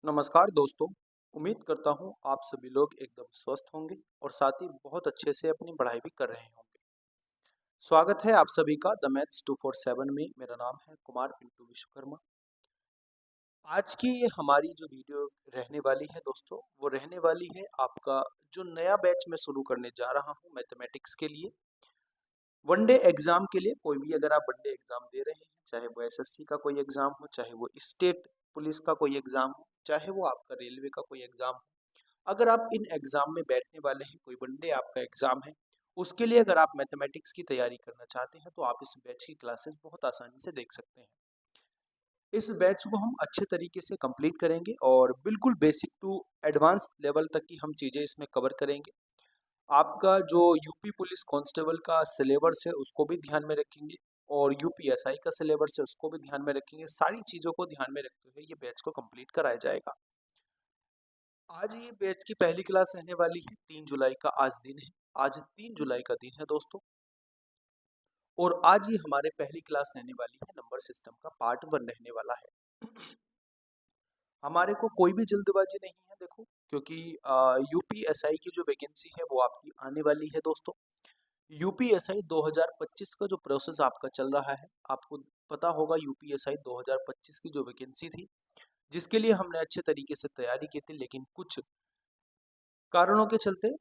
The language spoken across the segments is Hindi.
नमस्कार दोस्तों। उम्मीद करता हूँ आप सभी लोग एकदम स्वस्थ होंगे और साथ ही बहुत अच्छे से अपनी पढ़ाई भी कर रहे होंगे। स्वागत है आप सभी का द मैथ्स 247 में। मेरा नाम है कुमार पिंटू विश्वकर्मा। आज की ये हमारी जो वीडियो रहने वाली है दोस्तों, वो रहने वाली है आपका जो नया बैच मैं शुरू करने जा रहा हूँ मैथमेटिक्स के लिए। वनडे एग्जाम के लिए कोई भी अगर आप वनडे एग्जाम दे रहे हैं, चाहे वो एसएससी का कोई एग्जाम हो, चाहे वो स्टेट पुलिस का कोई एग्जाम हो, चाहे वो आपका रेलवे का कोई एग्जाम हो, अगर आप इन एग्जाम में बैठने वाले हैं, कोई वनडे आपका एग्जाम है, उसके लिए अगर आप मैथमेटिक्स की तैयारी करना चाहते हैं तो आप इस बैच की क्लासेस बहुत आसानी से देख सकते हैं। इस बैच को हम अच्छे तरीके से कंप्लीट करेंगे और बिल्कुल बेसिक टू एडवांस लेवल तक की हम चीज़ें इसमें कवर करेंगे। आपका जो यूपी पुलिस कांस्टेबल का सिलेबस है उसको भी ध्यान में रखेंगे और यूपीएसआई का सिलेबस है उसको भी ध्यान में रखेंगे। सारी चीज़ों को ध्यान में रखते हुए ये बैच को कंप्लीट कराया जाएगा। आज ये बैच की पहली क्लास रहने वाली है। 3 जुलाई का आज दिन है। आज 3 जुलाई का दिन है दोस्तों, और आज ये हमारे पहली क्लास रहने वाली है। नंबर सिस्टम का पार्ट 1 रहने वाला है। हमारे को कोई भी जल्दबाजी नहीं है देखो, क्योंकि यूपीएसआई की जो वैकेंसी है वो आपकी आने वाली है दोस्तों। यूपीएसआई 2025 का जो प्रोसेस आपका चल रहा है, आपको पता होगा यूपीएसआई 2025 की जो वैकेंसी थी, जिसके लिए हमने अच्छे तरीके से तैयारी की थी, लेकिन कुछ कारणों के चलते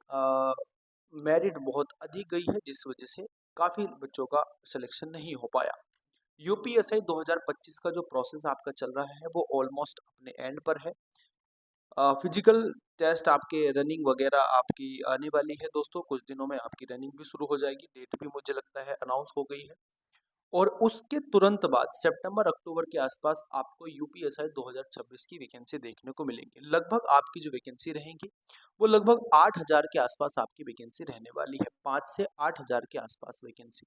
मेरिट बहुत अधिक गई है, जिस वजह से काफ़ी बच्चों का सिलेक्शन नहीं हो पाया। यूपीएसआई 2025 का जो प्रोसेस आपका चल रहा है वो ऑलमोस्ट अपने एंड पर है। फिजिकल टेस्ट आपके रनिंग वगैरह आपकी आने वाली है दोस्तों। कुछ दिनों में आपकी रनिंग भी शुरू हो जाएगी। डेट भी मुझे लगता है अनाउंस हो गई है, और उसके तुरंत बाद सितंबर अक्टूबर के आसपास आपको यूपीएसआई 2026 की वैकेंसी देखने को मिलेंगी। लगभग आपकी जो वैकेंसी रहेंगी वो लगभग 8,000 के आसपास आपकी वैकेंसी रहने वाली है। 5 से 8,000 के आसपास वैकेंसी,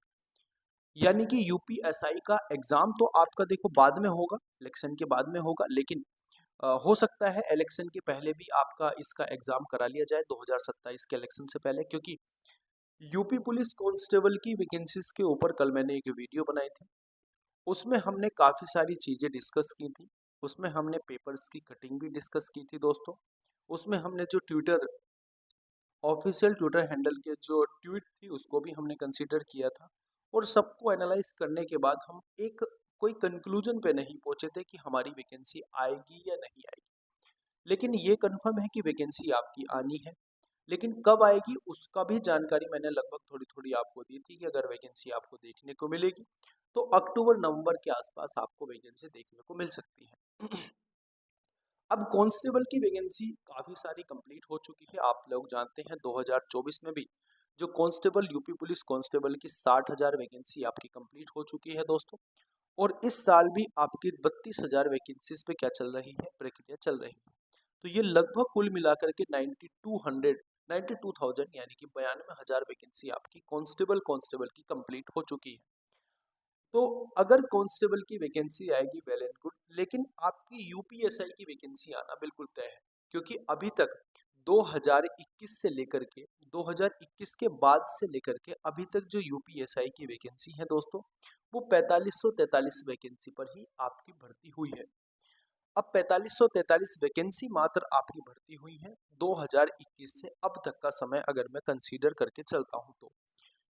यानी कि यूपीएसआई का एग्जाम तो आपका देखो बाद में होगा, इलेक्शन के बाद में होगा, लेकिन हो सकता है इलेक्शन के पहले भी आपका इसका एग्जाम करा लिया जाए 2027 के इलेक्शन से पहले, क्योंकि यूपी पुलिस कांस्टेबल की वैकेंसीज के ऊपर कल मैंने एक वीडियो बनाई थी। उसमें हमने काफ़ी सारी चीज़ें डिस्कस की थी। उसमें हमने पेपर्स की कटिंग भी डिस्कस की थी दोस्तों। उसमें हमने जो ट्विटर ऑफिशियल ट्विटर हैंडल के जो ट्वीट थी उसको भी हमने कंसीडर किया था, और सबको एनालाइज करने के बाद हम एक कोई कंक्लूजन पे नहीं पहुंचे थे कि हमारी वैकेंसी आएगी या नहीं आएगी। लेकिन ये कंफर्म है कि वैकेंसी आपकी आनी है, लेकिन कब आएगी उसका भी जानकारी मैंने लगभग थोड़ी थोड़ी आपको दी थी कि अगर वैकेंसी आपको देखने को मिलेगी तो अक्टूबर नवंबर के आसपास आपको वैकेंसी देखने को मिल सकती है। अब कांस्टेबल की वैकेंसी काफ़ी सारी कंप्लीट हो चुकी है। आप लोग जानते हैं 2024 में भी जो कांस्टेबल यूपी पुलिस कांस्टेबल की 60,000 वैकेंसी आपकी कंप्लीट हो चुकी है दोस्तों, और इस साल भी आपकी 32,000 वैकेंसीज पे क्या चल रही है, प्रक्रिया चल रही है। तो ये लगभग कुल मिलाकर के 92,000 यानी कि 92,000 वैकेंसी आपकी कांस्टेबल कांस्टेबल की कंप्लीट हो चुकी है। तो अगर कांस्टेबल की वैकेंसी आएगी वेल एंड गुड, लेकिन आपकी यूपीएसआई की वैकेंसी आना बिल्कुल तय है, क्योंकि अभी तक 2021 से लेकर के 2021 के बाद से लेकर के अभी तक जो यूपीएसआई की वैकेंसी है दोस्तों, वो 4543 वैकेंसी पर ही आपकी भर्ती हुई है। अब 4543 वैकेंसी मात्र आपकी भर्ती हुई है 2021 से अब तक का समय अगर मैं कंसीडर करके चलता हूं तो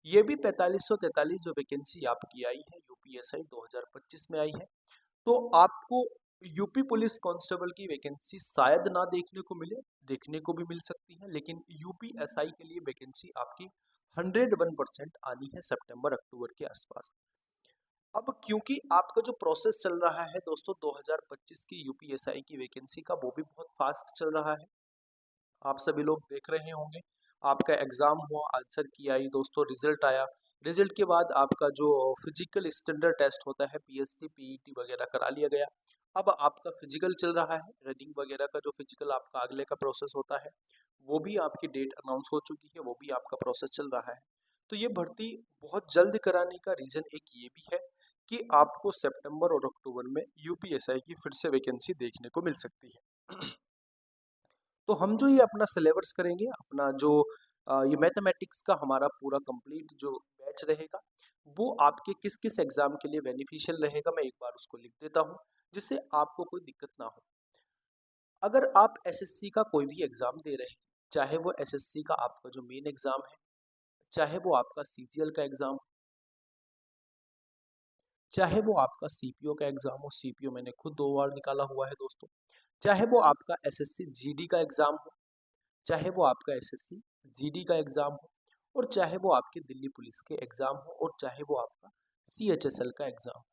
ये भी 4543 जो वैकेंसी आपकी आई है यूपीएसआई 2025 में आई है। तो आपको यूपी पुलिस कांस्टेबल की वैकेंसी शायद ना देखने को मिले, देखने को भी मिल सकती है, लेकिन यूपीएसआई के लिए वैकेंसी आपकी 101% आनी है सितंबर अक्टूबर के आसपास। अब क्योंकि आपका जो प्रोसेस चल रहा है दोस्तों 2025 की यूपीएसआई की वैकेंसी का, वो भी बहुत फास्ट चल रहा है। आप सभी लोग देख रहे होंगे, आपका एग्जाम हुआ, आंसर की आई दोस्तों, रिजल्ट आया। रिजल्ट के बाद आपका जो फिजिकल स्टैंडर्ड टेस्ट होता है, पीएसटी पीईटी वगैरह करा लिया गया। अब आपका फिजिकल चल रहा है, रनिंग वगैरह का जो फिजिकल आपका अगले का प्रोसेस होता है, वो भी आपकी डेट अनाउंस हो चुकी है, वो भी आपका प्रोसेस चल रहा है। तो ये भर्ती बहुत जल्द कराने का रीजन एक ये भी है कि आपको सितंबर और अक्टूबर में यूपीएसआई की फिर से वैकेंसी देखने को मिल सकती है। तो हम जो ये अपना सिलेबस करेंगे, अपना जो ये मैथमेटिक्स का हमारा पूरा कंप्लीट जो बैच रहेगा, वो आपके किस किस एग्जाम के लिए बेनिफिशियल रहेगा, मैं एक बार उसको लिख देता हूँ जिससे आपको कोई दिक्कत ना हो। अगर आप एसएससी का कोई भी एग्जाम दे रहे हैं, चाहे वो एसएससी का आपका जो मेन एग्जाम है, चाहे वो आपका सीजीएल का एग्जाम, चाहे वो आपका सीपीओ का एग्जाम हो, सीपीओ मैंने खुद 2 बार निकाला हुआ है दोस्तों, चाहे वो आपका एसएससी जीडी का एग्जाम हो, चाहे वो आपका एसएससी जीडी का एग्जाम हो, और चाहे वो आपके दिल्ली पुलिस के एग्जाम हो, और चाहे वो आपका सीएचएसएल का एग्जाम हो।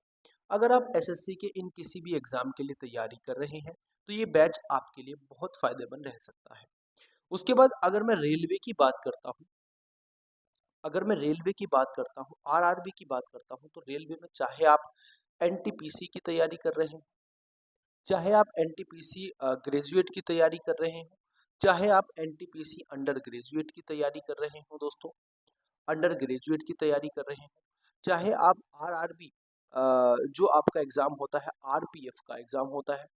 अगर आप एसएससी के इन किसी भी एग्जाम के लिए तैयारी कर रहे हैं तो ये बैच आपके लिए बहुत फायदेमंद रह सकता है। उसके बाद अगर मैं रेलवे की बात करता हूँ, अगर मैं रेलवे की बात करता हूँ, आरआरबी की बात करता हूँ, तो रेलवे में चाहे आप एनटीपीसी की तैयारी कर रहे हैं, चाहे आप एनटीपीसी ग्रेजुएट की तैयारी कर रहे हो, चाहे आप एनटीपीसी अंडर ग्रेजुएट की तैयारी कर रहे हो दोस्तों, अंडर ग्रेजुएट की तैयारी कर रहे हो, चाहे आप आरआरबी जो आपका एग्जाम होता है, आरपीएफ का एग्जाम होता है,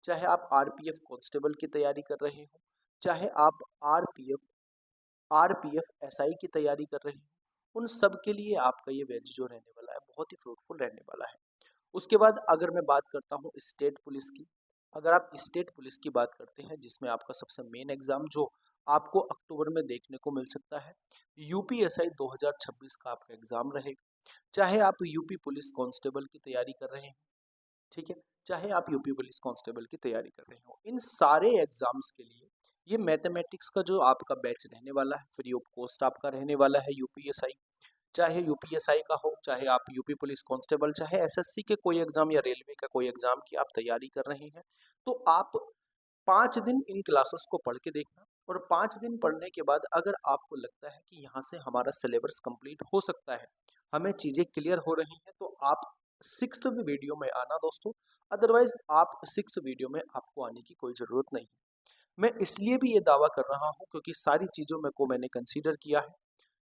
चाहे आप आरपीएफ कांस्टेबल की तैयारी कर रहे हो, चाहे आप आरपीएफ आरपीएफ एसआई की तैयारी कर रहे हो, उन सब के लिए आपका ये बैच जो रहने वाला है बहुत ही फ्रूटफुल रहने वाला है। उसके बाद अगर मैं बात करता हूँ स्टेट पुलिस की, अगर आप स्टेट पुलिस की बात करते हैं जिसमें आपका सबसे मेन एग्जाम जो आपको अक्टूबर में देखने को मिल सकता है, यूपीएसआई 2026 का आपका एग्जाम रहेगा। चाहे आप यूपी पुलिस कांस्टेबल की तैयारी कर रहे हैं, ठीक है, चाहे आप यूपी पुलिस कांस्टेबल की तैयारी कर रहे हो, इन सारे एग्जाम्स के लिए ये मैथमेटिक्स का जो आपका बैच रहने वाला है फ्री ऑफ कॉस्ट आपका रहने वाला है। यूपीएसआई, चाहे यूपीएसआई का हो, चाहे आप यूपी पुलिस कांस्टेबल, चाहे एसएससी के कोई एग्जाम या रेलवे का कोई एग्जाम की आप तैयारी कर रहे हैं, तो आप 5 दिन इन क्लासेस को पढ़ के देखना, और 5 दिन पढ़ने के बाद अगर आपको लगता है कि यहाँ से हमारा सिलेबस कंप्लीट हो सकता है, हमें चीज़ें क्लियर हो रही हैं, तो आप 6th वीडियो में आना दोस्तों। अदरवाइज आप 6th वीडियो में आपको आने की कोई ज़रूरत नहीं है। मैं इसलिए भी ये दावा कर रहा हूँ क्योंकि सारी चीज़ों में को मैंने कंसीडर किया है।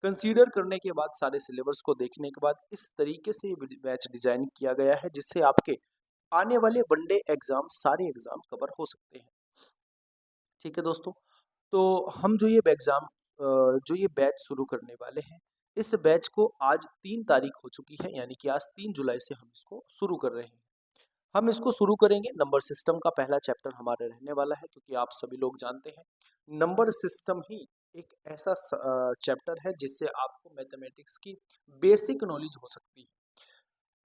कंसीडर करने के बाद, सारे सिलेबस को देखने के बाद इस तरीके से ये बैच डिजाइन किया गया है जिससे आपके आने वाले वनडे एग्जाम सारे एग्जाम कवर हो सकते हैं। ठीक है दोस्तों, तो हम जो ये बैच शुरू करने वाले हैं, इस बैच को आज 3 तारीख हो चुकी है, यानी कि आज 3 जुलाई से हम इसको शुरू कर रहे हैं। हम इसको शुरू करेंगे, नंबर सिस्टम का पहला चैप्टर हमारे रहने वाला है, क्योंकि आप सभी लोग जानते हैं नंबर सिस्टम ही एक ऐसा चैप्टर है जिससे आपको मैथमेटिक्स की बेसिक नॉलेज हो सकती है।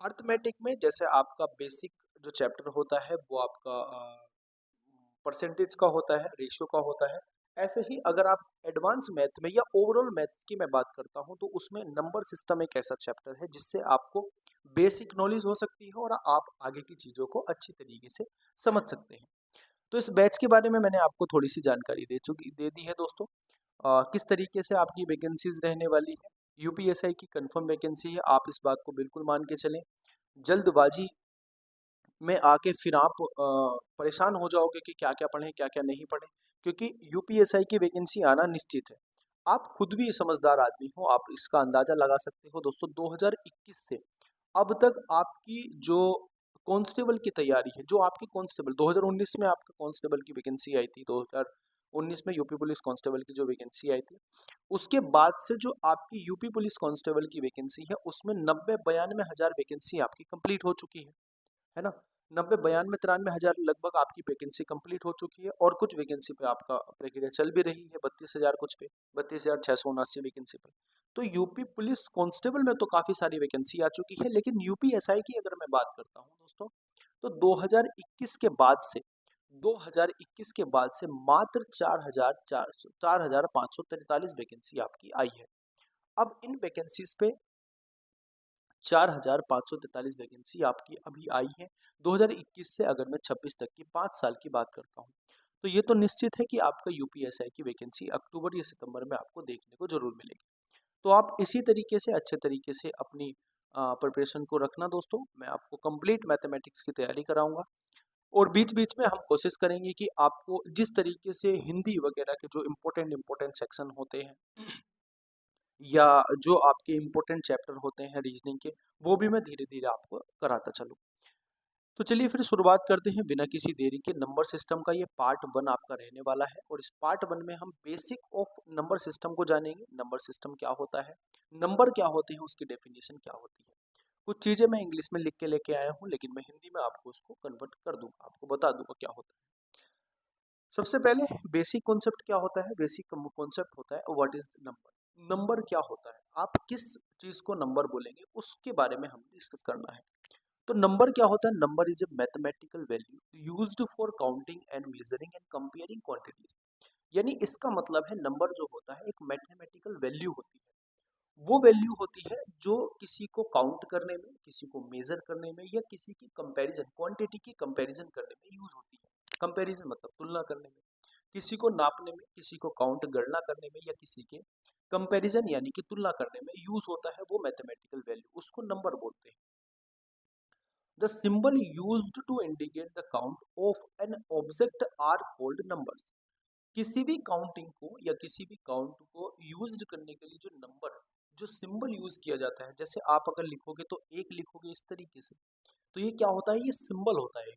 अर्थमेटिक में जैसे आपका बेसिक जो चैप्टर होता है वो आपका परसेंटेज का होता है, रेशियो का होता है, ऐसे ही अगर आप एडवांस मैथ में या ओवरऑल मैथ्स की मैं बात करता हूं तो उसमें नंबर सिस्टम एक ऐसा चैप्टर है जिससे आपको बेसिक नॉलेज हो सकती है और आप आगे की चीज़ों को अच्छी तरीके से समझ सकते हैं। तो इस बैच के बारे में मैंने आपको थोड़ी सी जानकारी दे दी है दोस्तों। किस तरीके से आपकी वैकेंसीज रहने वाली है, यूपीएसआई की कंफर्म वैकेंसी है, आप इस बात को बिल्कुल मान के चलें। जल्दबाजी में आके फिर आप परेशान हो जाओगे कि क्या क्या पढ़ें क्या क्या नहीं पढ़ें, क्योंकि यूपीएसआई की वैकेंसी आना निश्चित है। आप खुद भी समझदार आदमी हो, आप इसका अंदाजा लगा सकते हो दोस्तों। 2021 से अब तक आपकी जो कांस्टेबल की तैयारी है, जो आपकी कांस्टेबल 2019 में आपका कांस्टेबल की वैकेंसी आई थी, 2019 में यूपी पुलिस कांस्टेबल की जो वैकेंसी आई थी, उसके बाद से जो आपकी यूपी पुलिस कांस्टेबल की वैकेंसी है उसमें 90-92 हज़ार वैकेंसी आपकी कंप्लीट हो चुकी है ना। 90-92-93 हज़ार लगभग आपकी वैकेंसी कंप्लीट हो चुकी है, और कुछ वैकेंसी पे आपका प्रक्रिया चल भी रही है, 32,000 कुछ पे, 32,679 वैकेंसी पे। तो यूपी पुलिस कांस्टेबल में तो काफ़ी सारी वैकेंसी आ चुकी है, लेकिन यूपीएसआई की अगर मैं बात करता हूँ दोस्तों, तो 2021 के बाद से मात्र 4,543 वैकेंसी आपकी आई है। अब इन वैकेंसीज पे 4,543 वैकेंसी आपकी अभी आई है 2021 से। अगर मैं 26 तक की 5 साल की बात करता हूँ, तो ये तो निश्चित है कि आपका यूपीएसआई की वैकेंसी अक्टूबर या सितंबर में आपको देखने को जरूर मिलेगी। तो आप इसी तरीके से अच्छे तरीके से अपनी प्रिपरेशन को रखना दोस्तों। मैं आपको कंप्लीट मैथमेटिक्स की तैयारी कराऊंगा, और बीच बीच में हम कोशिश करेंगे कि आपको जिस तरीके से हिंदी वगैरह के जो इम्पोर्टेंट सेक्शन होते हैं या जो आपके इम्पोर्टेंट चैप्टर होते हैं रीजनिंग के, वो भी मैं धीरे धीरे आपको कराता चलूँ। तो चलिए फिर शुरुआत करते हैं बिना किसी देरी के। नंबर सिस्टम का ये पार्ट 1 आपका रहने वाला है, और इस पार्ट 1 में हम बेसिक ऑफ नंबर सिस्टम को जानेंगे। नंबर सिस्टम क्या होता है, नंबर क्या होते हैं, उसकी डेफिनेशन क्या होती है। कुछ चीज़ें मैं इंग्लिश में लिख के लेके आया हूँ, लेकिन मैं हिंदी में आपको उसको कन्वर्ट कर दूंगा, आपको बता दूंगा क्या होता है। सबसे पहले बेसिक कॉन्सेप्ट क्या होता है? बेसिक कॉन्सेप्ट होता है व्हाट इज नंबर। नंबर क्या होता है? आप किस चीज को नंबर बोलेंगे उसके बारे में हमें डिस्कस करना है। तो नंबर क्या होता है? Number is a mathematical value used for counting and measuring and comparing quantities. यानी इसका मतलब है नंबर जो होता है एक मैथमेटिकल वैल्यू होती है। वो वैल्यू होती है जो किसी को काउंट करने में, किसी को मेजर करने में या किसी की कंपैरिजन, क्वांटिटी की कंपैरिजन करने में यूज होती है। कंपैरिजन मतलब तुलना करने में, किसी को नापने में, किसी को काउंट गणना करने में या किसी के कंपैरिजन यानी कि तुलना करने में यूज होता है वो मैथमेटिकल वैल्यू, उसको नंबर बोलते हैं। The symbol used to indicate the count of an object are called numbers. किसी भी काउंटिंग को या किसी भी काउंट को यूज करने के लिए जो नंबर, जो सिंबल यूज किया जाता है, जैसे आप अगर लिखोगे तो एक लिखोगे इस तरीके से, तो ये क्या होता है? ये सिंबल होता है।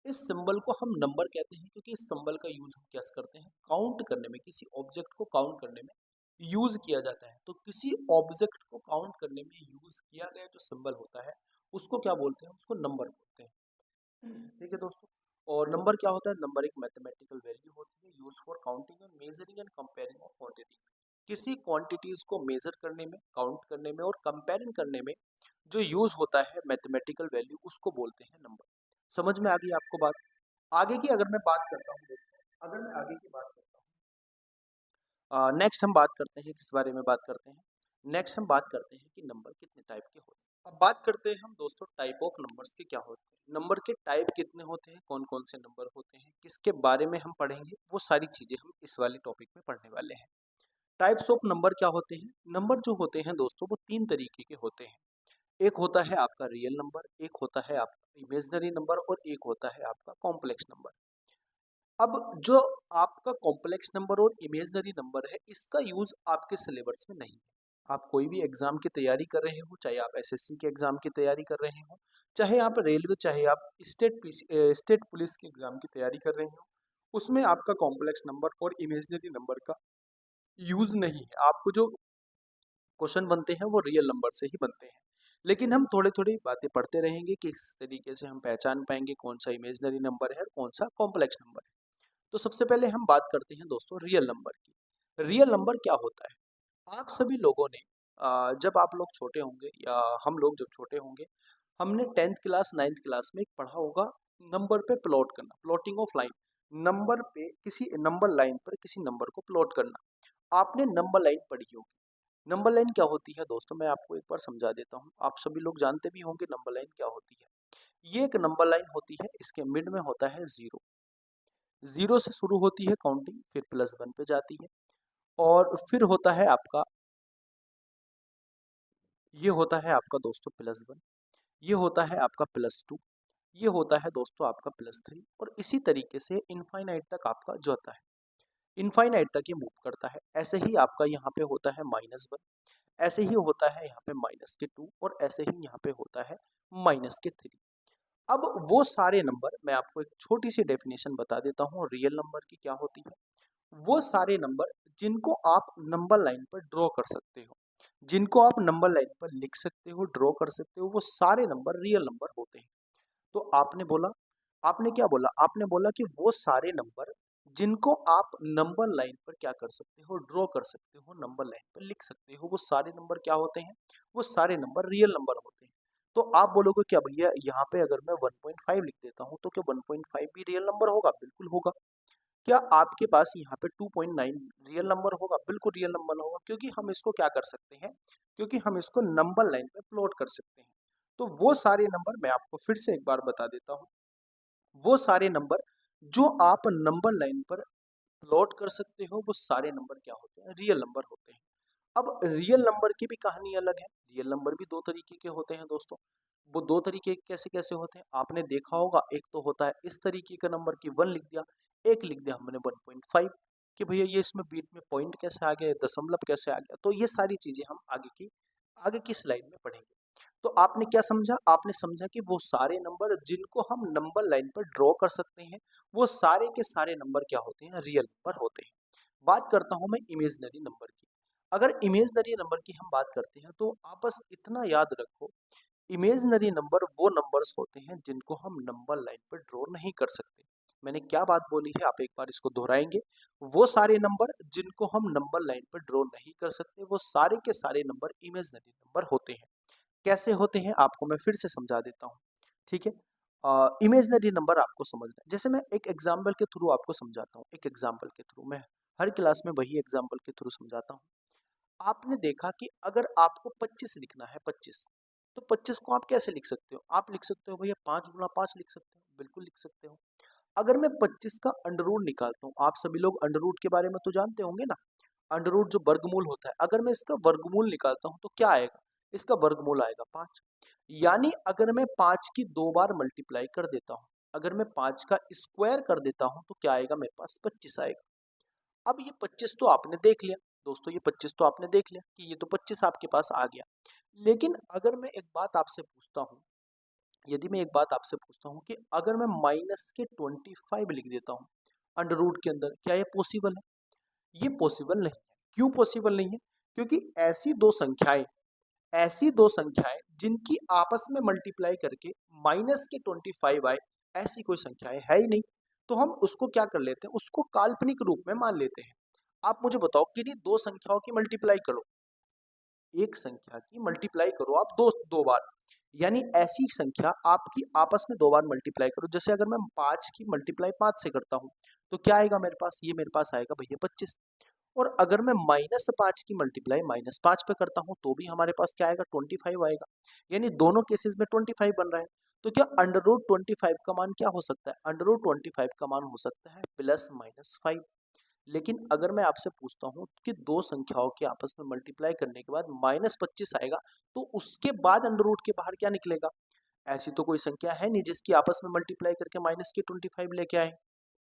इस सिंबल को हम नंबर कहते हैं क्योंकि इस सिंबल का यूज हम क्या करते हैं? काउंट करने में, किसी ऑब्जेक्ट को काउंट करने में यूज किया जाता है। तो किसी ऑब्जेक्ट को काउंट करने में यूज किया गया जो सिंबल होता है उसको क्या बोलते हैं? उसको नंबर बोलते हैं। ठीक है दोस्तों। और नंबर क्या होता है? नंबर एक मैथमेटिकल वैल्यू होती है use for counting and measuring and comparing of quantities. किसी क्वांटिटीज को मेजर करने में, काउंट करने में और कंपेयरिंग करने में जो यूज होता है मैथमेटिकल वैल्यू, उसको बोलते हैं नंबर। समझ में आ गई आपको बात? आगे की अगर मैं बात करता हूँ दोस्तों, अगर मैं आगे की बात करता हूँ, नेक्स्ट हम बात करते हैं किस बारे में बात करते हैं? नेक्स्ट हम बात करते हैं कि नंबर कितने टाइप के होते हैं। अब बात करते हैं हम दोस्तों टाइप ऑफ नंबर्स के क्या होते हैं। नंबर के टाइप कितने होते हैं, कौन कौन से नंबर होते हैं, किसके बारे में हम पढ़ेंगे, वो सारी चीजें हम इस वाले टॉपिक में पढ़ने वाले हैं। टाइप्स ऑफ नंबर क्या होते हैं? नंबर जो होते हैं दोस्तों वो तीन तरीके के होते हैं। एक होता है आपका रियल नंबर, एक होता है आपका इमेजिनरी नंबर और एक होता है आपका कॉम्प्लेक्स नंबर। अब जो आपका कॉम्प्लेक्स नंबर और इमेजिनरी नंबर है इसका यूज आपके सिलेबस में नहीं है। आप कोई भी एग्जाम की तैयारी कर रहे हो, चाहे आप एसएससी के एग्जाम की तैयारी कर रहे हो, चाहे आप रेलवे, चाहे आप स्टेट पुलिस के एग्जाम की तैयारी कर रहे हो, उसमें आपका कॉम्प्लेक्स नंबर और इमेजिनरी नंबर का यूज नहीं है। आपको जो क्वेश्चन बनते हैं वो रियल नंबर से ही बनते हैं। लेकिन हम थोड़ी थोड़ी बातें पढ़ते रहेंगे कि इस तरीके से हम पहचान पाएंगे कौन सा इमेजिनरी नंबर है और कौन सा कॉम्प्लेक्स नंबर है। तो सबसे पहले हम बात करते हैं दोस्तों रियल नंबर की। रियल नंबर क्या होता है? आप सभी लोगों ने जब आप लोग छोटे होंगे या हम लोग जब छोटे होंगे, हमने 10th क्लास 9th क्लास में एक पढ़ा होगा नंबर पे प्लॉट करना, प्लॉटिंग ऑफ लाइन। नंबर पे, किसी नंबर लाइन पर किसी नंबर को प्लॉट करना। आपने नंबर लाइन पढ़ी होगी। नंबर लाइन क्या होती है दोस्तों? मैं आपको एक बार समझा देता हूँ, आप सभी लोग जानते भी होंगे नंबर लाइन क्या होती है। ये एक नंबर लाइन होती है, इसके मिड में होता है जीरो। जीरो से शुरू होती है काउंटिंग, फिर +1 पे जाती है और फिर होता है आपका, ये होता है आपका दोस्तों +1, ये होता है आपका +2, ये होता है दोस्तों आपका +3 और इसी तरीके से इनफाइनाइट तक आपका जाता है। इनफाइनाइट तक ये मूव करता है। ऐसे ही आपका यहाँ पे होता है -1, ऐसे ही होता है यहाँ पे -2 और ऐसे ही यहाँ पे होता है -3। अब वो सारे नंबर, मैं आपको एक छोटी सी डेफिनेशन बता देता हूँ रियल नंबर की क्या होती है। वो सारे नंबर जिनको आप नंबर लाइन पर ड्रॉ कर सकते हो, जिनको आप नंबर लाइन पर लिख सकते हो, ड्रॉ कर सकते हो, वो सारे नंबर रियल नंबर होते हैं। तो आपने बोला, आपने क्या बोला? आपने बोला कि वो सारे नंबर जिनको आप नंबर लाइन पर क्या कर सकते हो? ड्रॉ कर सकते हो, नंबर लाइन पर लिख सकते हो, वो सारे नंबर क्या होते हैं? वो सारे नंबर रियल नंबर होते हैं। तो आप बोलोगे क्या भैया यहाँ पे अगर मैं 1.5 लिख देता हूँ तो क्या 1.5 भी रियल नंबर होगा? बिल्कुल होगा। क्या आपके पास यहाँ पे 2.9 रियल नंबर होगा? बिल्कुल रियल नंबर होगा, क्योंकि हम इसको क्या कर सकते हैं? क्योंकि हम इसको नंबर लाइन पे प्लॉट कर सकते हैं। तो वो सारे नंबर मैं आपको फिर से एक बार बता देता हूँ। वो सारे नंबर जो आप नंबर लाइन पर प्लॉट कर सकते हो, वो सारे नंबर क्या होते हैं? रियल नंबर होते हैं। अब रियल नंबर की भी कहानी अलग है। रियल नंबर भी दो तरीके के होते हैं दोस्तों। वो दो तरीके कैसे कैसे होते हैं आपने देखा होगा। एक तो होता है इस तरीके का नंबर की 1 लिख दिया, एक लिख दिया हमने 1.5 कि भैया ये इसमें बीच में पॉइंट कैसे आ गया, दशमलव कैसे आ गया। तो ये सारी चीजें हम आगे की स्लाइड में पढ़ेंगे। तो आपने क्या समझा? आपने समझा कि वो सारे नंबर जिनको हम नंबर लाइन पर ड्रॉ कर सकते हैं, वो सारे के सारे नंबर क्या होते हैं? रियल नंबर होते हैं। बात करता हूं मैं इमेजिनरी नंबर की। अगर इमेजिनरी नंबर की हम बात करते हैं तो आप बस इतना याद रखो, इमेजिनरी नंबर वो नंबर्स होते हैं जिनको हम नंबर लाइन पर ड्रॉ नहीं कर सकते। मैंने क्या बात बोली है, आप एक बार इसको दोहराएंगे। वो सारे नंबर जिनको हम नंबर लाइन पर ड्रॉ नहीं कर सकते, वो सारे के सारे नंबर इमेजिनरी नंबर होते हैं। कैसे होते हैं आपको मैं फिर से समझा देता हूँ, ठीक है। इमेजिनरी नंबर आपको समझना है, जैसे मैं एक एग्जाम्पल के थ्रू आपको समझाता हूँ। एक एग्जाम्पल के थ्रू मैं हर क्लास में वही एग्जाम्पल के थ्रू समझाता हूँ। आपने देखा कि अगर आपको 25 लिखना है, 25, तो 25 को आप कैसे लिख सकते हो? आप लिख सकते हो भैया 5 गुना 5 लिख सकते हो, बिल्कुल लिख सकते हो। अगर मैं 25 का अंडर रूट निकालता हूँ, आप सभी लोग अंडर रूट के बारे में तो जानते होंगे ना। अंडर रूट जो वर्गमूल होता है, अगर मैं इसका वर्गमूल निकालता हूँ तो क्या आएगा? इसका वर्गमूल आएगा 5। यानी अगर मैं 5 की 2 बार मल्टीप्लाई कर देता हूँ, अगर मैं 5 का स्क्वायर कर देता हूँ तो क्या आएगा? मेरे पास 25 आएगा। अब ये 25 तो आपने देख लिया दोस्तों, ये 25 तो आपने देख लिया कि ये तो 25 आपके पास आ गया। लेकिन अगर मैं एक बात आपसे पूछता हूँ, यदि मैं एक बात आपसे पूछता हूँ कि अगर मैं माइनस के 25 लिख देता हूँ अंडर रूट के अंदर, क्या ये पॉसिबल है? ये पॉसिबल नहीं है। क्यों पॉसिबल नहीं है? क्योंकि ऐसी दो संख्याएं जिनकी आपस में मल्टीप्लाई करके माइनस के 25 आए, ऐसी कोई संख्याएं है ही नहीं। तो हम उसको क्या कर लेते हैं, उसको काल्पनिक रूप में मान लेते हैं। आप मुझे बताओ कि नहीं, दो संख्याओं की मल्टीप्लाई करो, एक संख्या की मल्टीप्लाई करो आप दो दो बार, यानी ऐसी संख्या आपकी आपस में 2 बार मल्टीप्लाई करो। जैसे अगर मैं 5 की मल्टीप्लाई 5 से करता हूँ तो क्या आएगा मेरे पास? ये मेरे पास आएगा भैया 25। और अगर मैं -5 की मल्टीप्लाई -5 पे करता हूँ तो भी हमारे पास क्या आएगा? 25 आएगा। यानी दोनों केसेस में 25 बन रहा है। तो क्या अंडर रूट 25 का मान क्या हो सकता है? अंडर रूट 25 का मान हो सकता है +-5। लेकिन अगर मैं आपसे पूछता हूँ कि दो संख्याओं के आपस में मल्टीप्लाई करने के बाद -25 आएगा, तो उसके बाद अंडर रूट के बाहर क्या निकलेगा? ऐसी तो कोई संख्या है नहीं जिसकी आपस में मल्टीप्लाई करके -25 लेके आए,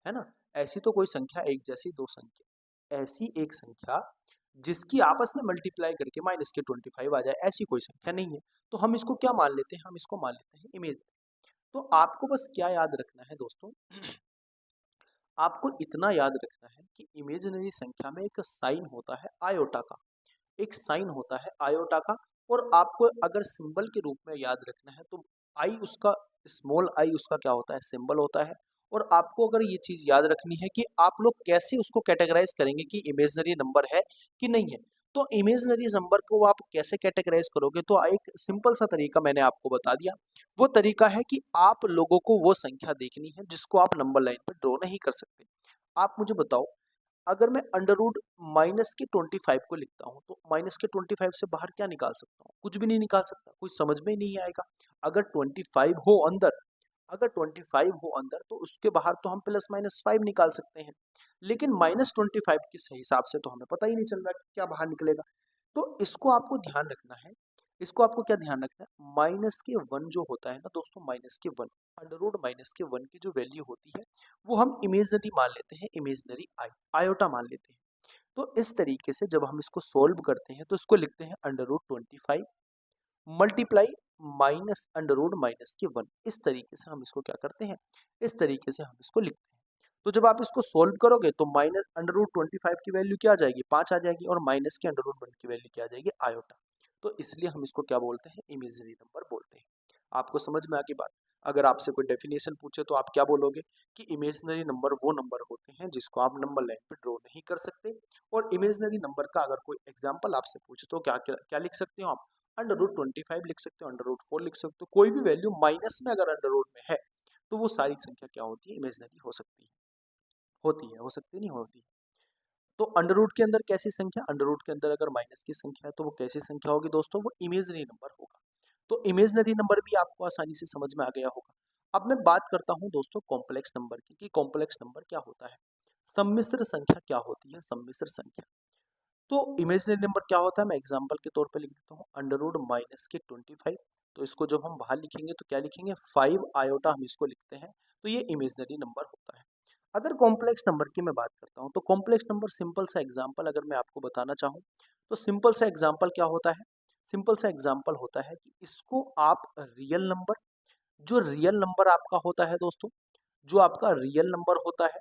है ना? ऐसी तो कोई संख्या, एक जैसी दो संख्या, ऐसी एक संख्या जिसकी आपस में मल्टीप्लाई करके -25 आ जाए, ऐसी कोई संख्या नहीं है। तो हम इसको क्या मान लेते हैं? हम इसको मान लेते हैं इमेज। तो आपको बस क्या याद रखना है दोस्तों, आपको इतना याद रखना है कि इमेजिनरी संख्या में एक साइन होता है आयोटा का, एक साइन होता है आयोटा का। और आपको अगर सिंबल के रूप में याद रखना है तो आई उसका, स्मॉल आई उसका क्या होता है? सिंबल होता है। और आपको अगर ये चीज याद रखनी है कि आप लोग कैसे उसको कैटेगराइज करेंगे कि इमेजिनरी नंबर है कि नहीं है, तो इमेजिनरी नंबर को आप कैसे कैटेगराइज करोगे, तो एक सिंपल सा तरीका मैंने आपको बता दिया। वो तरीका है कि आप लोगों को वो संख्या देखनी है जिसको आप नंबर लाइन पर ड्रॉ नहीं कर सकते। आप मुझे बताओ, अगर मैं अंडर रूट -25 को लिखता हूँ तो -25 से बाहर क्या निकाल सकता हूँ? कुछ भी नहीं निकाल सकता, कुछ समझ में ही नहीं आएगा। अगर 25 हो अंदर, अगर 25 हो अंदर तो उसके बाहर तो हम +-5 निकाल सकते हैं। लेकिन -25 के सही हिसाब से तो हमें पता ही नहीं चल रहा कि क्या बाहर निकलेगा। तो इसको आपको ध्यान रखना है। इसको आपको क्या ध्यान रखना है? माइनस के 1 जो होता है ना दोस्तों, माइनस के 1, अंडर रूट माइनस के 1 की जो वैल्यू होती है वो हम इमेजिनरी मान लेते हैं, इमेजिनरी आयोटा मान लेते हैं। तो इस तरीके से जब हम इसको सोल्व करते हैं तो इसको लिखते हैं under root 25 multiply minus under root minus के 1। इस तरीके से हम इसको क्या करते हैं, इस तरीके से हम इसको लिखते हैं। तो जब आप इसको सोल्व करोगे तो माइनस अंडर रूट 25 की वैल्यू क्या आ जाएगी? 5 आ जाएगी, और माइनस के अंडर रूट 1 की वैल्यू क्या आ जाएगी? आयोटा। तो इसलिए हम इसको क्या बोलते हैं? इमेजिनरी नंबर बोलते हैं। आपको समझ में आ गई बात? अगर आपसे कोई डेफिनेशन पूछे तो आप क्या बोलोगे कि इमेजिनरी नंबर वो नंबर होते हैं जिसको आप नंबर लाइन पे ड्रॉ नहीं कर सकते। और इमेजिनरी नंबर का अगर कोई एग्जांपल आपसे पूछे तो क्या क्या, क्या लिख सकते हो आप? अंडर रूट 25 लिख सकते हो, अंडर रूट 4 लिख सकते हो। कोई भी वैल्यू माइनस में अगर अंडर रूट में है तो वो सारी संख्या क्या होती है? इमेजिनरी हो सकती है, होती है, हो सकती नहीं होती। तो अंडर रूट के अंदर कैसी संख्या? अंडर रूट के अंदर अगर माइनस की संख्या है तो वो कैसी संख्या होगी दोस्तों? वो इमेजिनरी नंबर होगा। तो इमेजिनरी नंबर भी आपको आसानी से समझ में आ गया होगा। अब मैं बात करता हूं दोस्तों कॉम्प्लेक्स नंबर की, कि कॉम्प्लेक्स नंबर क्या होता है, सम्मिश्र संख्या क्या होती है, सम्मिश्र संख्या। तो इमेजिनरी नंबर क्या होता है, मैं एग्जांपल के तौर पे लिख देता हूँ, अंडर रूट माइनस के 25। तो इसको जब हम बाहर लिखेंगे तो क्या लिखेंगे? 5 आयोटा हम इसको लिखते हैं। तो ये इमेजिनरी नंबर होता है। अगर कॉम्प्लेक्स नंबर की मैं बात करता हूँ तो कॉम्प्लेक्स नंबर, सिंपल सा एग्जांपल अगर मैं आपको बताना चाहूँ तो सिंपल सा एग्जांपल क्या होता है? सिंपल सा एग्जांपल होता है कि इसको आप रियल नंबर, जो रियल नंबर आपका होता है दोस्तों, जो आपका रियल नंबर होता है,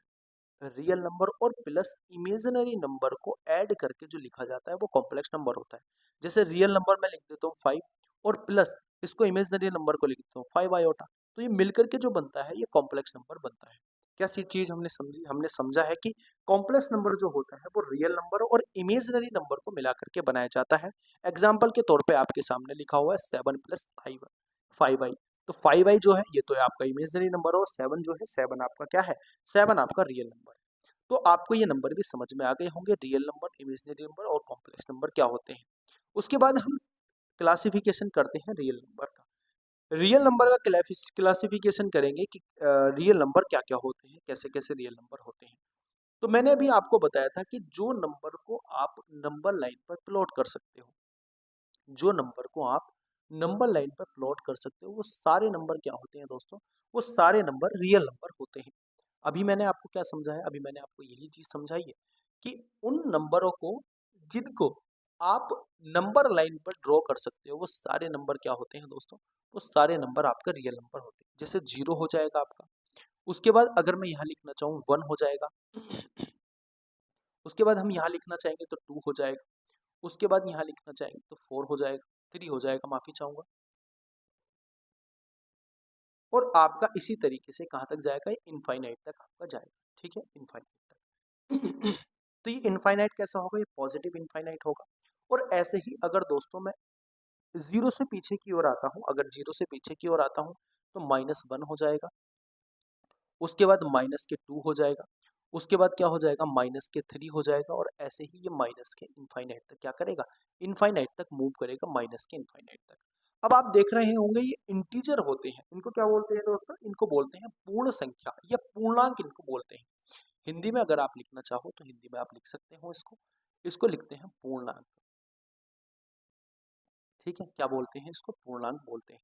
रियल नंबर और प्लस इमेजिनरी नंबर को ऐड करके जो लिखा जाता है वो कॉम्प्लेक्स नंबर होता है। जैसे रियल नंबर मैं लिख देता हूँ 5, और प्लस इसको इमेजिनरी नंबर को लिख देता हूँ 5 आयोटा, तो ये मिलकर के जो बनता है ये कॉम्प्लेक्स नंबर बनता है। कैसी चीज हमने समझी? हमने समझा है कि कॉम्प्लेक्स नंबर जो होता है वो रियल नंबर और इमेजिनरी नंबर को मिला करके बनाया जाता है। एग्जाम्पल के तौर पे आपके सामने लिखा हुआ है 7 + 5i। तो 5i जो है ये तो है आपका इमेजिनरी नंबर और 7 जो है 7 आपका क्या है? 7 आपका रियल नंबर है। तो आपको ये नंबर भी समझ में आ गए होंगे, रियल नंबर, इमेजिनरी नंबर और कॉम्प्लेक्स नंबर क्या होते हैं। उसके बाद हम क्लासिफिकेशन करते हैं रियल नंबर का। रियल नंबर का क्लासिफिकेशन करेंगे कि रियल नंबर क्या क्या होते हैं, कैसे कैसे रियल नंबर होते हैं। तो मैंने अभी आपको बताया था कि जो नंबर को आप नंबर लाइन पर प्लॉट कर सकते हो, जो नंबर को आप नंबर लाइन पर प्लॉट कर सकते हो, वो सारे नंबर क्या होते हैं दोस्तों? वो सारे नंबर रियल नंबर होते हैं। अभी मैंने आपको क्या समझाया? अभी मैंने आपको यही चीज समझाई है कि उन नंबरों को जिनको आप नंबर लाइन पर ड्रॉ कर सकते हो, वो सारे नंबर क्या होते हैं दोस्तों? वो सारे नंबर आपका रियल नंबर होते हैं। जैसे 0 हो जाएगा आपका, उसके बाद अगर मैं यहाँ लिखना चाहूँ 1 हो जाएगा, उसके बाद हम यहाँ लिखना चाहेंगे तो 2 हो जाएगा, उसके बाद यहाँ लिखना चाहेंगे तो 4 हो जाएगा, 3 हो जाएगा, माफी चाहूंगा। और आपका इसी तरीके से कहाँ तक जाएगा? इनफाइनाइट तक आपका जाएगा। ठीक है, इनफाइनाइट तक। तो ये इनफाइनाइट कैसा होगा? ये पॉजिटिव इनफाइनाइट होगा। और ऐसे ही अगर दोस्तों मैं जीरो से पीछे की ओर आता हूँ, अगर जीरो से पीछे की ओर आता हूँ तो -1 हो जाएगा, उसके बाद -2 हो जाएगा, उसके बाद क्या हो जाएगा? -3 हो जाएगा। और ऐसे ही ये माइनस के इनफाइनाइट तक क्या करेगा? इनफाइनाइट तक मूव करेगा, माइनस के इनफाइनाइट तक। अब आप देख रहे होंगे ये इंटीजर होते हैं, इनको क्या बोलते हैं दोस्तों? इनको बोलते हैं पूर्ण संख्या या पूर्णांक इनको बोलते हैं। हिंदी में अगर आप लिखना चाहो तो हिंदी में आप लिख सकते हो इसको, इसको लिखते हैं पूर्णांक। ठीक है, क्या बोलते हैं इसको? पूर्णांक बोलते हैं।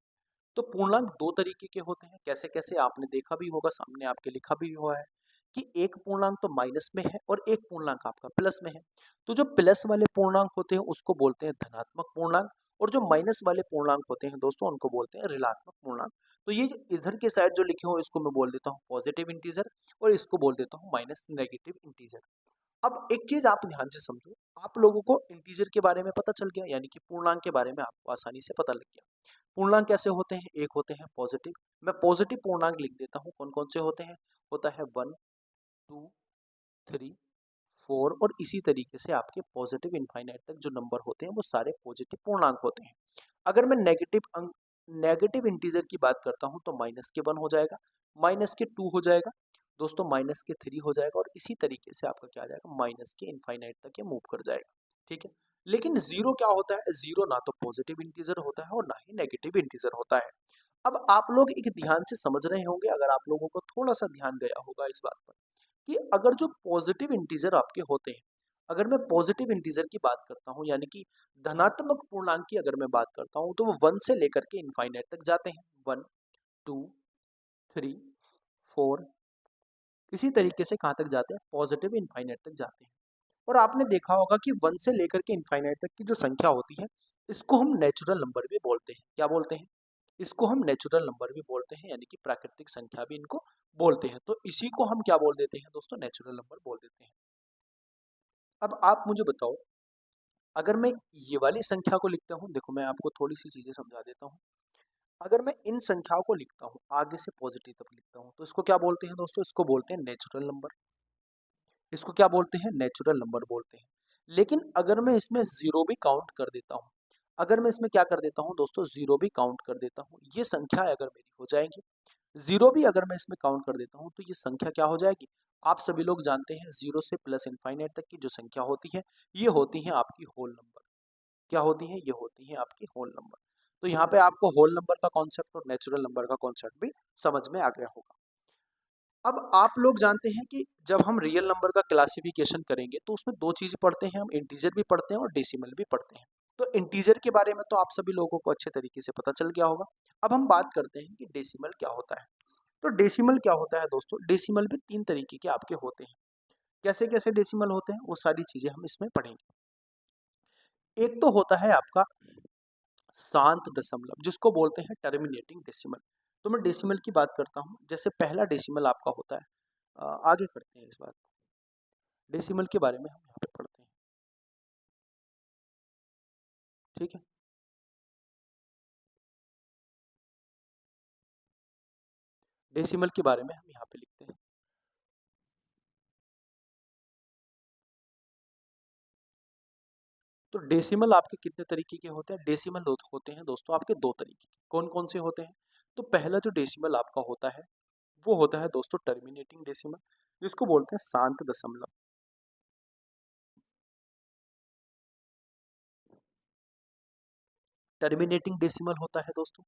तो पूर्णांक दो तरीके के होते हैं, कैसे कैसे आपने देखा भी होगा, सामने आपके लिखा भी हुआ है कि एक पूर्णांक तो माइनस में है और एक पूर्णांक आपका प्लस में है। तो जो प्लस वाले पूर्णांक होते हैं उसको बोलते हैं धनात्मक पूर्णांक, और जो माइनस वाले पूर्णांक होते हैं दोस्तों उनको बोलते हैं ऋणात्मक पूर्णांक। तो ये जो इधर के साइड जो लिखे हो इसको मैं बोल देता हूँ पॉजिटिव इंटीजर, और इसको बोल देता हूँ माइनस नेगेटिव इंटीजर। अब एक चीज आप ध्यान से समझो, आप लोगों को इंटीजर के बारे में पता चल गया, यानी कि पूर्णांक के बारे में आपको आसानी से पता लग गया। पूर्णांक कैसे होते हैं? एक होते हैं पॉजिटिव, मैं पॉजिटिव पूर्णांक लिख देता हूँ। कौन कौन से होते हैं? होता है 1, 2, 3, 4, और इसी तरीके से आपके पॉजिटिव इनफाइनाइट तक जो नंबर होते हैं वो सारे पॉजिटिव पूर्णांक होते हैं। अगर मैं नेगेटिव इंटीजर की बात करता हूँ तो -1 हो जाएगा, -2 हो जाएगा दोस्तों, -3 हो जाएगा, और इसी तरीके से आपका क्या आ जाएगा? माइनस के इनफाइनाइट तक ये मूव कर जाएगा। ठीक है, लेकिन जीरो क्या होता है? जीरो ना तो पॉजिटिव इंटीजर होता है और ना ही नेगेटिव इंटीजर होता है। अब आप लोग एक ध्यान से समझ रहे होंगे, अगर आप लोगों को थोड़ा सा ध्यान गया होगा इस बात पर, कि अगर जो पॉजिटिव इंटीजर आपके होते हैं, अगर मैं पॉजिटिव इंटीजर की बात करता हूँ, यानी कि धनात्मक पूर्णांक की अगर मैं बात करता हूँ, तो वो 1 से लेकर के इनफाइनाइट तक जाते हैं। 1, 2, 3, 4, इसी तरीके से कहाँ तक जाते हैं? पॉजिटिव इनफाइनाइट तक जाते हैं। और आपने देखा होगा कि 1 से लेकर के इनफाइनाइट तक की जो संख्या होती है, इसको हम नेचुरल नंबर भी बोलते हैं। क्या बोलते हैं? इसको हम नेचुरल नंबर भी बोलते हैं, यानी कि प्राकृतिक संख्या भी इनको बोलते हैं। तो इसी को हम क्या बोल देते हैं दोस्तों? नेचुरल नंबर बोल देते हैं। अब आप मुझे बताओ, अगर मैं ये वाली संख्या को लिखता हूँ, देखो मैं आपको थोड़ी सी चीजें समझा देता हूँ। अगर मैं इन संख्याओं को लिखता हूँ, आगे से पॉजिटिव तक लिखता हूँ, तो इसको क्या बोलते हैं दोस्तों? इसको बोलते हैं नेचुरल नंबर। इसको क्या बोलते हैं? नेचुरल नंबर बोलते हैं। लेकिन अगर मैं इसमें जीरो भी काउंट कर देता हूँ, अगर मैं इसमें क्या कर देता हूँ दोस्तों? जीरो भी काउंट कर देता हूँ, ये संख्या अगर मेरी हो जाएगी, जीरो भी अगर मैं इसमें काउंट कर देता हूँ तो ये संख्या क्या हो जाएगी? आप सभी लोग जानते हैं जीरो से प्लस इनफाइनाइट तक की जो संख्या होती है, ये होती है आपकी होल नंबर। क्या होती है? ये होती है आपकी होल नंबर। तो यहाँ पे आपको होल नंबर का कॉन्सेप्ट और नेचुरल नंबर का कॉन्सेप्ट भी समझ में आ गया होगा। अब आप लोग जानते हैं कि जब हम रियल नंबर का क्लासिफिकेशन करेंगे तो उसमें दो चीज पढ़ते हैं, हम इंटीजर भी पढ़ते हैं और डेसिमल भी पढ़ते हैं। तो इंटीजर के बारे में तो आप सभी लोगों को अच्छे तरीके से पता चल गया होगा। अब हम बात करते हैं कि डेसिमल क्या होता है। तो डेसिमल क्या होता है दोस्तों? डेसिमल भी 3 तरीके के आपके होते हैं। कैसे कैसे डेसिमल होते हैं वो सारी चीजें हम इसमें पढ़ेंगे। एक तो होता है आपका शांत दशमलव, जिसको बोलते हैं टर्मिनेटिंग डेसिमल। तो मैं डेसिमल की बात करता हूँ। जैसे पहला डेसिमल आपका होता है, आगे करते हैं इस बात को। डेसिमल के बारे में हम यहाँ पे पढ़ते हैं। ठीक है, डेसिमल के बारे में हम यहाँ पे लिखते हैं। तो डेसिमल आपके कितने तरीके के होते हैं? डेसिमल होते हैं दोस्तों आपके दो तरीके के। कौन कौन से होते हैं? तो पहला जो डेसिमल आपका होता है वो होता है दोस्तों टर्मिनेटिंग डेसिमल, जिसको बोलते हैं शांत दशमलव। टर्मिनेटिंग डेसिमल होता है दोस्तों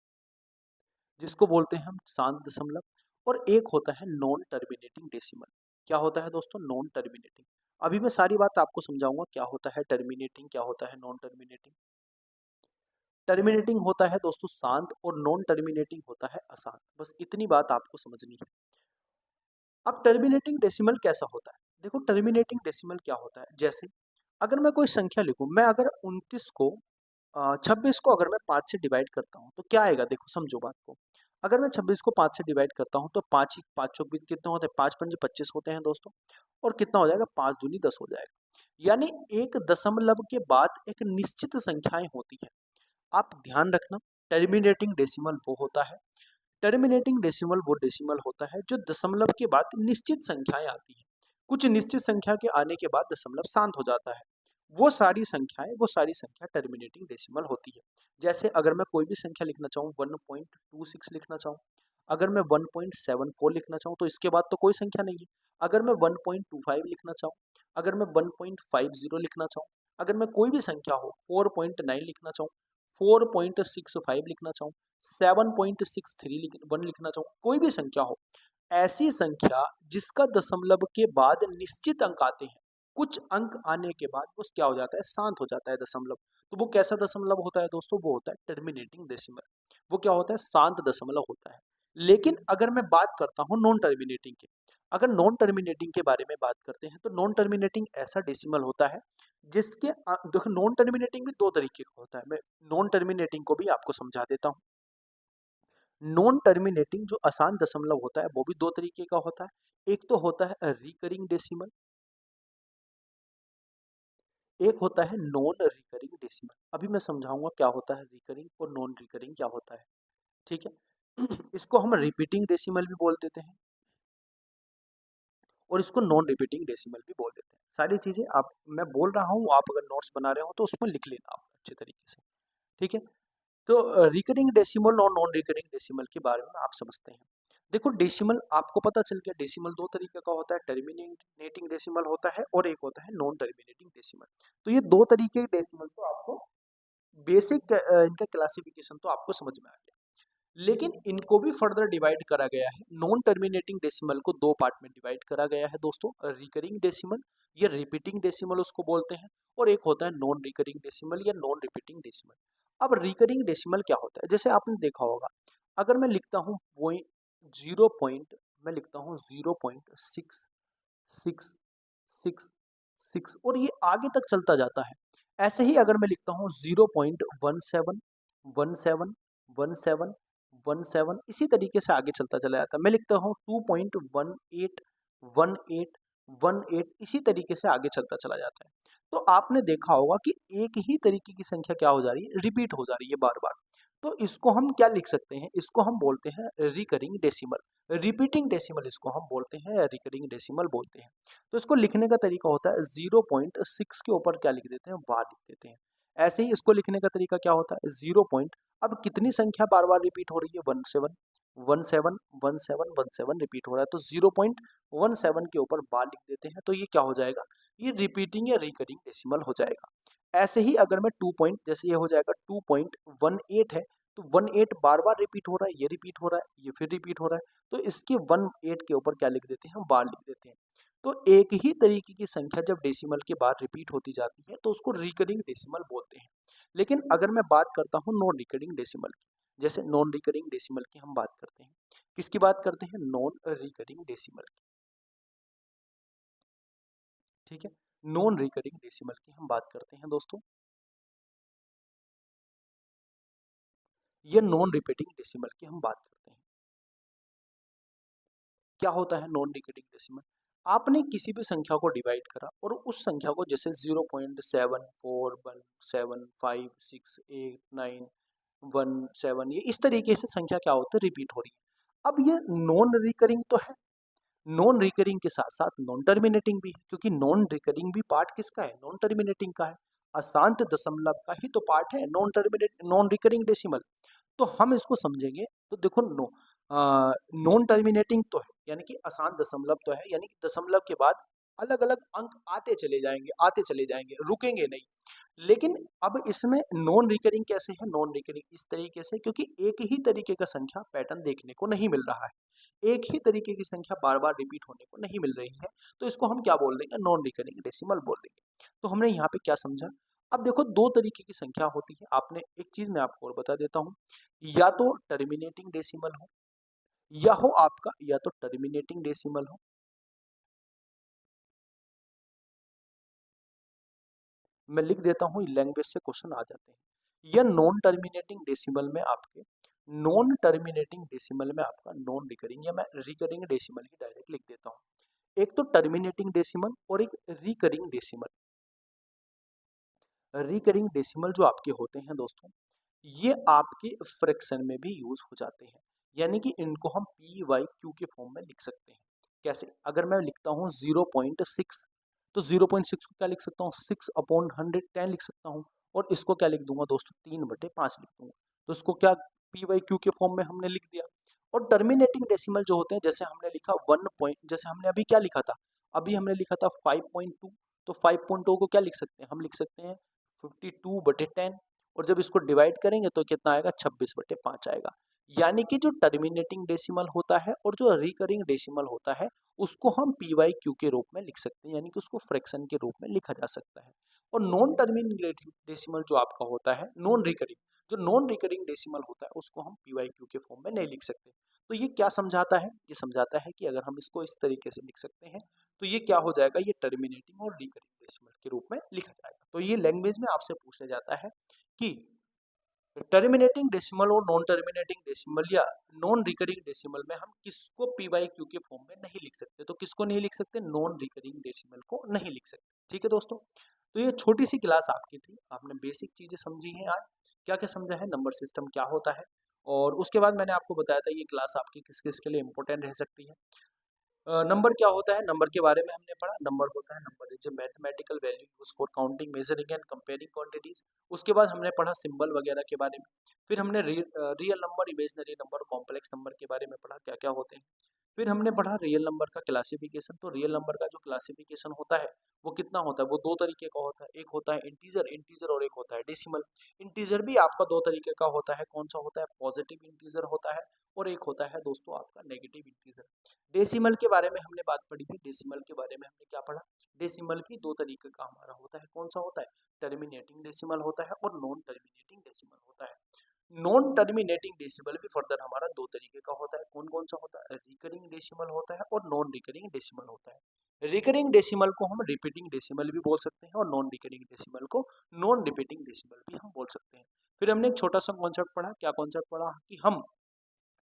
जिसको बोलते हैं हम शांत दशमलव। और एक होता है नॉन टर्मिनेटिंग डेसिमल। क्या होता है दोस्तों? Non terminating. अभी मैं सारी बात आपको समझाऊंगा क्या होता है टर्मिनेटिंग, क्या होता है नॉन टर्मिनेटिंग। टर्मिनेटिंग होता है दोस्तों शांत और नॉन टर्मिनेटिंग होता है अशांत। बस इतनी बात आपको समझनी है। अब टर्मिनेटिंग डेसिमल कैसा होता है? देखो टर्मिनेटिंग डेसिमल क्या होता है, जैसे अगर मैं कोई संख्या लिखूं, मैं अगर 29 को 26 को अगर मैं 5 से डिवाइड करता हूँ तो क्या आएगा? देखो समझो बात को। अगर मैं 26 को 5 से डिवाइड करता हूँ तो 5 5 चौक बीस कितने होते हैं? 5 पंजे 25 होते हैं दोस्तों। और कितना हो जाएगा? 5 दूनी 10 हो जाएगा। यानी एक दशमलव के बाद एक निश्चित संख्याएं होती है। आप ध्यान रखना, टर्मिनेटिंग डेसिमल वो होता है, टर्मिनेटिंग डेसिमल वो डेसिमल होता है जो दशमलव के बाद निश्चित संख्याएं आती हैं। कुछ निश्चित संख्या के आने के बाद दशमलव शांत हो जाता है। वो सारी संख्या टर्मिनेटिंग डेसिमल होती है। जैसे अगर मैं कोई भी संख्या लिखना चाहूँ, 1.26 लिखना चाहूँ, अगर मैं 1.74 लिखना चाहूँ तो इसके बाद तो कोई संख्या नहीं है। अगर मैं 1.25 लिखना चाहूँ, अगर मैं 1.50 लिखना चाहूँ, अगर मैं कोई भी संख्या हो 4.9 लिखना चाहूँ, 4.65 लिखना चाहूँ, 7.63 लिखना चाहूँ, कोई भी संख्या हो, ऐसी संख्या जिसका दशमलव के बाद निश्चित अंक आते हैं, कुछ अंक आने के बाद वो क्या हो जाता है? शांत हो जाता है दशमलव। तो वो कैसा दशमलव होता है दोस्तों? वो होता है टर्मिनेटिंग डेसिमल। वो क्या होता है? शांत दशमलव होता है। लेकिन अगर मैं बात करता हूँ नॉन टर्मिनेटिंग की, अगर नॉन टर्मिनेटिंग के बारे में बात करते हैं तो नॉन टर्मिनेटिंग ऐसा डेसिमल होता है जिसके देखो नॉन टर्मिनेटिंग भी दो तरीके का होता है। मैं नॉन टर्मिनेटिंग को भी आपको समझा देता हूँ। नॉन टर्मिनेटिंग जो आसान दशमलव होता है वो भी दो तरीके का होता है। एक तो होता है रिकरिंग डेसिमल, एक होता है नॉन रिकरिंग डेसिमल। अभी मैं समझाऊंगा क्या होता है रिकरिंग और नॉन रिकरिंग क्या होता है। ठीक है। इसको हम रिपीटिंग डेसिमल भी बोल देते हैं और इसको नॉन रिपीटिंग डेसिमल भी बोल देते हैं। सारी चीजें आप मैं बोल रहा हूँ, आप अगर नोट्स बना रहे हो तो उसमें लिख लेना आप अच्छे तरीके से। ठीक है। तो रिकरिंग डेसिमल और नॉन रिकरिंग डेसिमल के बारे में आप समझते हैं। देखो डेसिमल आपको पता चल गया, डेसिमल दो तरीके का होता है, टर्मिनेटिंग डेसिमल होता है और एक होता है नॉन टर्मिनेटिंग डेसिमल। तो ये दो तरीके के डेसिमल तो आपको बेसिक इनका क्लासिफिकेशन तो आपको समझ में आ गया। लेकिन इनको भी फर्दर डिवाइड करा गया है। नॉन टर्मिनेटिंग डेसिमल को दो पार्ट में डिवाइड करा गया है दोस्तों, रिकरिंग डेसिमल या रिपीटिंग डेसिमल उसको बोलते हैं, और एक होता है नॉन रिकरिंग डेसिमल या नॉन रिपीटिंग डेसिमल। अब रिकरिंग डेसिमल क्या होता है? जैसे आपने देखा होगा, अगर मैं लिखता हूँ वो 0 मैं लिखता हूँ 0.6666 और ये आगे तक चलता जाता है। ऐसे ही अगर मैं लिखता हूँ 0.171717 इसी तरीके से आगे चलता चला जाता है। मैं लिखता हूँ 2.181818 इसी तरीके से आगे चलता चला जाता है। तो आपने देखा होगा कि एक ही तरीके की संख्या क्या हो जा रही है? रिपीट हो जा रही है बार बार। तो इसको हम क्या लिख सकते हैं? इसको हम बोलते हैं रिकरिंग डेसिमल। रिपीटिंग डेसिमल इसको हम बोलते हैं, रिकरिंग डेसिमल बोलते हैं। तो इसको लिखने का तरीका होता है 0.6 के ऊपर क्या लिख देते हैं? बार लिख देते हैं। ऐसे ही इसको लिखने का तरीका क्या होता है? 0 पॉइंट, अब कितनी संख्या बार बार रिपीट हो रही है? 17 रिपीट हो रहा है, तो 0.17 के ऊपर बार लिख देते हैं। तो ये क्या हो जाएगा? ये रिपीटिंग या रिकरिंग डेसिमल हो जाएगा। ऐसे ही अगर मैं 2 पॉइंट, जैसे ये हो जाएगा 2.18 है, तो 18 बार बार रिपीट हो रहा है, ये रिपीट हो रहा है, ये फिर रिपीट हो रहा है, तो इसके 18 के ऊपर क्या लिख देते हैं? बार लिख देते हैं। तो एक ही तरीके की संख्या जब डेसिमल के बाद रिपीट होती जाती है तो उसको रिकरिंग डेसिमल बोलते हैं। लेकिन अगर मैं बात करता हूँ नॉन रिकरिंग डेसिमल की, जैसे नॉन रिकरिंग डेसिमल की हम बात करते हैं, किसकी बात करते हैं? नॉन रिकरिंग डेसिमल की। ठीक है, नॉन रिकरिंग डेसिमल की हम बात करते हैं दोस्तों, ये नॉन रिपीटिंग डेसिमल की हम बात करते हैं। क्या होता है नॉन रिकरिंग डेसिमल? आपने किसी भी संख्या को डिवाइड करा और उस संख्या को जैसे 0.7417568917 ये इस तरीके से संख्या क्या होता है? रिपीट हो रही है। अब ये नॉन रिकरिंग तो है, नॉन रिकरिंग के साथ साथ नॉन टर्मिनेटिंग भी है, क्योंकि नॉन रिकरिंग भी पार्ट किसका है? नॉन टर्मिनेटिंग का है। अशांत दशमलव का ही तो पार्ट है नॉन रिकरिंग डेसिमल। तो हम इसको समझेंगे तो देखो नॉन टर्मिनेटिंग तो है, यानी कि अशांत दशमलव तो है, यानी कि दशमलव के बाद अलग अलग अंक आते चले जाएंगे, रुकेंगे नहीं। लेकिन अब इसमें नॉन रिकरिंग कैसे है? नॉन रिकरिंग इस तरीके से, क्योंकि एक ही तरीके का संख्या पैटर्न देखने को नहीं मिल रहा है, एक ही तरीके की संख्या बार बार रिपीट होने को नहीं मिल रही है, तो इसको हम क्या बोल देंगे? नॉन रिकरिंग डेसिमल बोल देंगे। तो हमने यहाँ पे क्या समझा? अब देखो दो तरीके की संख्या होती है। आपने एक चीज मैं आपको और बता देता हूँ, या तो टर्मिनेटिंग डेसिमल हो, या हो आपका या तो टर्मिनेटिंग डेसिमल हो। मैं लिख देता हूँ, लैंग्वेज से क्वेश्चन आ जाते हैं। या नॉन टर्मिनेटिंग डेसिमल में आपके नॉन टर्मिनेटिंग डेसिमल में आपका नॉन रिकरिंग, या मैं रिकरिंग डेसिमल ही डायरेक्ट लिख देता हूँ। एक तो टर्मिनेटिंग डेसिमल और एक रिकरिंग डेसिमल। रिकरिंग डेसिमल जो आपके होते हैं दोस्तों, ये आपके फ्रैक्शन में भी यूज हो जाते हैं, यानी कि इनको हम पी वाई क्यू के फॉर्म में लिख सकते हैं। कैसे? अगर मैं लिखता हूँ 0.6, तो 0.6 को क्या लिख सकता हूँ? 6/110 लिख सकता हूँ। और इसको क्या लिख दूंगा दोस्तों? 3/5 लिख दूंगा। तो इसको क्या पी वाई क्यू के फॉर्म में हमने लिख दिया। और टर्मिनेटिंग डेसिमल जो होते हैं, जैसे हमने लिखा 1 पॉइंट, जैसे हमने अभी क्या लिखा था? अभी हमने लिखा था 5.2, तो 5.2 को क्या लिख सकते हैं? हम लिख सकते हैं 52/10। और जब इसको डिवाइड करेंगे तो कितना आएगा? 26/5 आएगा। यानी कि जो टर्मिनेटिंग डेसिमल होता है और जो रिकरिंग डेसिमल होता है, उसको हम पी वाई क्यू के रूप में लिख सकते हैं, यानी कि उसको फ्रैक्शन के रूप में लिखा जा सकता है। और नॉन टर्मिनेटिंग डेसिमल जो आपका होता है, नॉन रिकरिंग, जो नॉन रिकरिंग डेसिमल होता है, उसको हम पी वाई क्यू के फॉर्म में नहीं लिख सकते। तो ये क्या समझाता है? ये समझाता है कि अगर हम इसको इस तरीके से लिख सकते हैं, तो ये क्या हो जाएगा? ये टर्मिनेटिंग और रिकरिंग डेसिमल के रूप में लिखा जाएगा। तो ये लैंग्वेज में आपसे पूछा जाता है कि टर्मिनेटिंग डेसिमल और नॉन टर्मिनेटिंग डेसिमल या नॉन रिकरिंग डेसिमल में हम किसको पी वाई क्यू के फॉर्म में नहीं लिख सकते। तो किसको नहीं लिख सकते? नॉन रिकरिंग डेसिमल को नहीं लिख सकते। ठीक है दोस्तों, तो ये छोटी सी क्लास आपकी थी, आपने बेसिक चीजें समझी हैं। आज क्या क्या समझा है? नंबर सिस्टम क्या होता है, और उसके बाद मैंने आपको बताया था ये क्लास आपकी किस किस के लिए इंपॉर्टेंट रह सकती है। नंबर क्या होता है? नंबर के बारे में हमने पढ़ा। नंबर होता है, number is a mathematical value use for counting, measuring and comparing quantities. उसके बाद हमने पढ़ा सिंबल वगैरह के बारे में। फिर हमने real number, imaginary number, complex number के बारे में पढ़ा, क्या क्या होते हैं। फिर हमने पढ़ा रियल नंबर का क्लासिफिकेशन। तो रियल नंबर का जो क्लासिफिकेशन होता है वो कितना होता है? वो दो तरीके का होता है, एक होता है इंटीजर और एक होता है डेसिमल। इंटीजर भी आपका दो तरीके का होता है, कौन सा होता है? पॉजिटिव इंटीजर होता है, और एक होता है दोस्तों आपका नेगेटिव इंटीजर। डेसिमल के बारे में हमने बात पढ़ी थी। डेसिमल के बारे में हमने क्या पढ़ा? डेसिमल भी दो तरीके का हमारा होता है, कौन सा होता है? टर्मिनेटिंग डेसिमल होता है और नॉन टर्मिनेटिंग डेसिमल होता है। नॉन टर्मिनेटिंग डेसिमल भी फर्दर हमारा दो तरीके का होता है, कौन कौन सा होता है? रिकरिंग डेसिमल होता है और नॉन रिकरिंग डेसिमल होता है। रिकरिंग डेसिमल को हम रिपीटिंग डेसिमल भी बोल सकते हैं, और नॉन रिकरिंग डेसिमल को नॉन रिपीटिंग डेसिमल भी हम बोल सकते हैं। फिर हमने एक छोटा सा कॉन्सेप्ट पढ़ा, क्या कॉन्सेप्ट पढ़ा? कि हम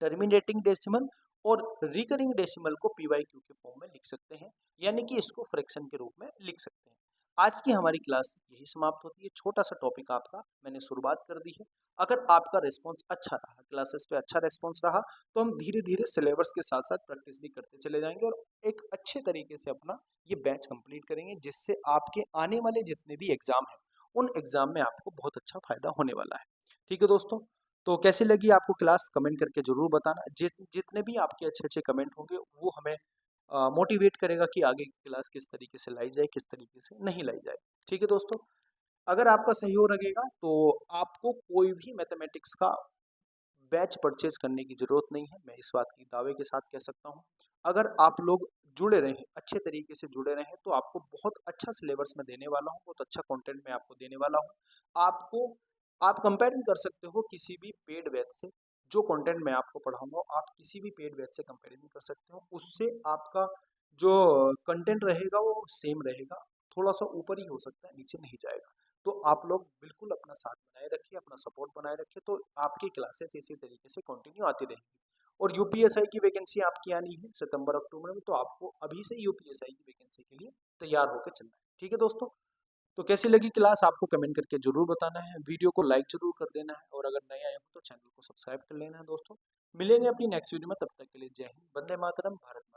टर्मिनेटिंग डेसिमल और रिकरिंग डेसिमल को पी वाई क्यू के फॉर्म में लिख सकते हैं, यानी कि इसको फ्रैक्शन के रूप में लिख सकते हैं। आज की हमारी क्लास यही समाप्त होती है। छोटा सा टॉपिक आपका मैंने शुरुआत कर दी है। अगर आपका रिस्पांस अच्छा रहा, क्लासेस पे अच्छा रिस्पांस रहा, तो हम धीरे धीरे सिलेबस के साथ साथ प्रैक्टिस भी करते चले जाएंगे और एक अच्छे तरीके से अपना ये बैच कंप्लीट करेंगे, जिससे आपके आने वाले जितने भी एग्जाम हैं, उन एग्जाम में आपको बहुत अच्छा फायदा होने वाला है। ठीक है दोस्तों, तो कैसी लगी आपको क्लास? कमेंट करके जरूर बताना। जितने भी आपके अच्छे अच्छे कमेंट होंगे वो हमें मोटिवेट करेगा कि आगे की क्लास किस तरीके से लाई जाए, किस तरीके से नहीं लाई जाए। ठीक है दोस्तों, अगर आपका सहयोग रहेगा तो आपको कोई भी मैथमेटिक्स का बैच परचेज करने की जरूरत नहीं है, मैं इस बात की दावे के साथ कह सकता हूँ। अगर आप लोग जुड़े रहें, अच्छे तरीके से जुड़े रहें, तो आपको बहुत अच्छा सिलेबस में देने वाला हूँ, बहुत अच्छा कंटेंट मैं आपको देने वाला हूँ। आपको आप कंपेयर कर सकते हो किसी भी पेड बैच से। जो कंटेंट मैं आपको पढ़ाऊंगा आप किसी भी पेड बैच से कंपेरिजन कर सकते हो। उससे आपका जो कंटेंट रहेगा वो सेम रहेगा, थोड़ा सा ऊपर ही हो सकता है, नीचे नहीं जाएगा। तो आप लोग बिल्कुल अपना साथ बनाए रखिए, अपना सपोर्ट बनाए रखिए, तो आपकी क्लासेस इसी तरीके से कंटिन्यू आती रहेंगी। और यूपीएसआई की वैकेंसी आपकी आनी है सितंबर अक्टूबर में, तो आपको अभी से यूपीएसआई की वैकेंसी के लिए तैयार होकर चलना है। ठीक है दोस्तों, तो कैसी लगी क्लास आपको कमेंट करके जरूर बताना है, वीडियो को लाइक जरूर कर देना है, और अगर नए आए हो तो चैनल को सब्सक्राइब कर लेना है दोस्तों। मिलेंगे अपनी नेक्स्ट वीडियो में, तब तक के लिए जय हिंद, वंदे मातरम, भारत माता।